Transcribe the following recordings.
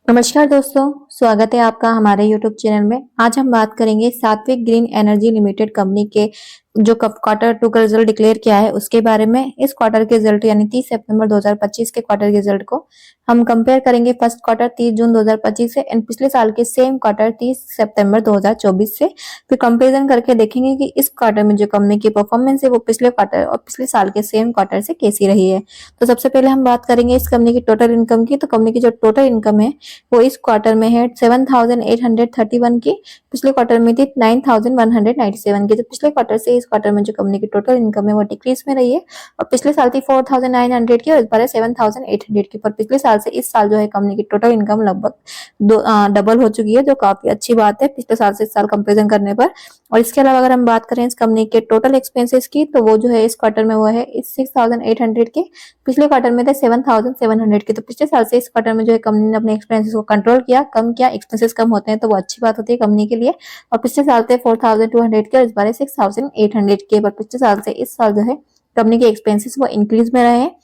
नमस्कार दोस्तों, स्वागत है आपका हमारे यूट्यूब चैनल में। आज हम बात करेंगे सात्विक ग्रीन एनर्जी लिमिटेड कंपनी के जो क्वार्टर टू का रिजल्ट डिक्लेयर किया है उसके बारे में। इस क्वार्टर के रिजल्ट यानी 30 सितंबर 2025 के क्वार्टर के रिजल्ट को हम कंपेयर करेंगे फर्स्ट क्वार्टर 30 जून 2025 से एंड पिछले साल के सेम क्वार्टर 30 सितंबर 2024 से। फिर कंपैरिजन करके देखेंगे कि इस क्वार्टर में जो कंपनी की परफॉर्मेंस है वो पिछले क्वार्टर और पिछले साल के सेम क्वार्टर से कैसी रही है। तो सबसे पहले हम बात करेंगे इस कंपनी की टोटल इनकम की। तो कंपनी की जो टोटल इनकम है वो इस क्वार्टर में है 7,831 की, पिछले क्वार्टर में थी 9,197 की। तो पिछले क्वार्टर से इस क्वार्टर में जो कंपनी की टोटल इनकम है वो डिक्रीज में रही है और पिछले साल थी 4,900 की और इस बार है 7,800 की। पर पिछले साल से इस साल जो है कंपनी की टोटल इनकम लगभग डबल हो चुकी है, जो काफी अच्छी बात है पिछले साल से इस साल कंपेरिजन करने पर। और इसके अलावा अगर हम बात करें इस कंपनी के टोटल एक्सपेंसेस की तो वो जो है इस क्वार्टर में वो है 6,800 के, पिछले क्वार्टर में थे 7,700 के। तो पिछले साल से इस क्वार्टर में जो है कंपनी ने अपने एक्सपेंसेस को कंट्रोल किया, कम किया। एक्सपेंसेस कम होते हैं तो वो अच्छी बात होती है कंपनी के लिए। और पिछले साल थे 4,200 के और इस बार 6,800 के। पर पिछले साल से इस साल जो है कंपनी के एक्सपेंसेस वो इंक्रीज में रहे हैं।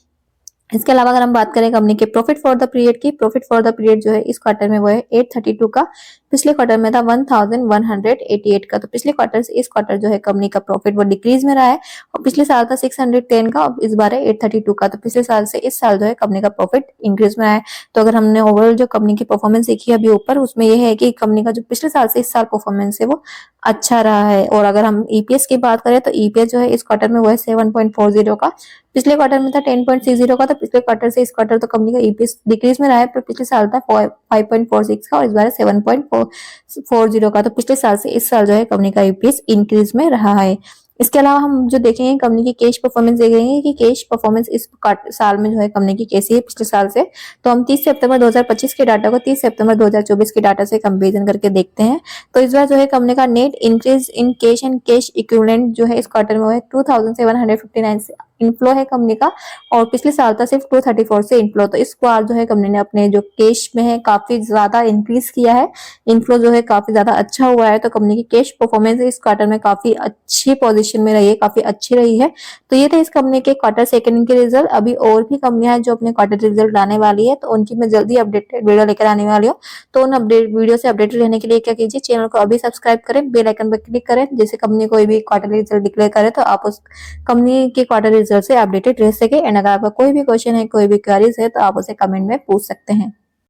इसके अलावा अगर हम बात करें कंपनी के प्रॉफिट फॉर द पीरियड की, प्रॉफिट फॉर द पीरियड जो है इस क्वार्टर में वो है 832 का, पिछले क्वार्टर में था 1188 का। तो पिछले क्वार्टर से इस क्वार्टर जो है कंपनी का प्रॉफिट वो डिक्रीज में रहा है और पिछले साल था 610 का और इस बार है 832 का। तो पिछले साल से इस साल जो है कंपनी का प्रॉफिट इंक्रीज में रहा है। तो अगर हमने ओवरऑल जो कंपनी की परफॉर्मेंस देखी है अभी ऊपर, उसमें यह है कि कंपनी का जो पिछले साल से इस साल परफॉर्मेंस है वो अच्छा रहा है। और अगर हम ईपीएस की बात करें तो ईपीएस जो है इस क्वार्टर में वो है 7.40 का, पिछले क्वार्टर में था 10.30 का। तो पिछले क्वार्टर से इस क्वार्टर तो कंपनी का ईपीएस डिक्रीज में रहा है, पर पिछले साल था 5.46 का और इस बार 7.40 का। तो पिछले साल से इस साल जो है कंपनी का ईपीएस इंक्रीज में रहा है। इसके अलावा हम जो देखेंगे कंपनी की कैश परफॉर्मेंस देखेंगे कि कैश परफॉर्मेंस इस साल में जो है कंपनी की कैसी है पिछले साल से। तो हम 30 सितंबर 2025 के डाटा को 30 सितंबर 2024 के डाटा से कंपेरिजन करके देखते हैं। तो इस बार जो है कंपनी का net increase in cash and cash equivalent जो है इस क्वार्टर में वो है 2,759 से इनफ्लो है कंपनी का और पिछले साल था सिर्फ 234 से इनफ्लो। तो इस बार जो है कंपनी ने अपने जो कैश में है काफी ज्यादा इंक्रीज किया है, इनफ्लो जो है काफी ज्यादा अच्छा हुआ है। तो कंपनी की कैश परफॉर्मेंस इस क्वार्टर में काफी अच्छी पोजीशन में रही है, काफी अच्छी रही है। तो ये थे इस कंपनी के क्वार्टर सेकंड के रिजल्ट। अभी और भी कंपनियां हैं जो अपने क्वार्टर रिजल्ट लाने वाली है, तो उनकी मैं जल्दी अपडेटेड वीडियो लेकर आने वाली हूँ। तो उन अपडेट वीडियो से अपडेटेड रहने के लिए क्या कीजिए, चैनल को अभी सब्सक्राइब करें, बेल आइकन पर क्लिक करें, जैसे कंपनी कोई भी क्वार्टर रिजल्ट डिक्लेयर करे तो आप उस कंपनी के क्वार्टर रिजल्ट से अपडेटेड रह सके। एंड अगर आपका कोई भी क्वेश्चन है, कोई भी क्वेरीज है तो आप उसे कमेंट में पूछ सकते हैं।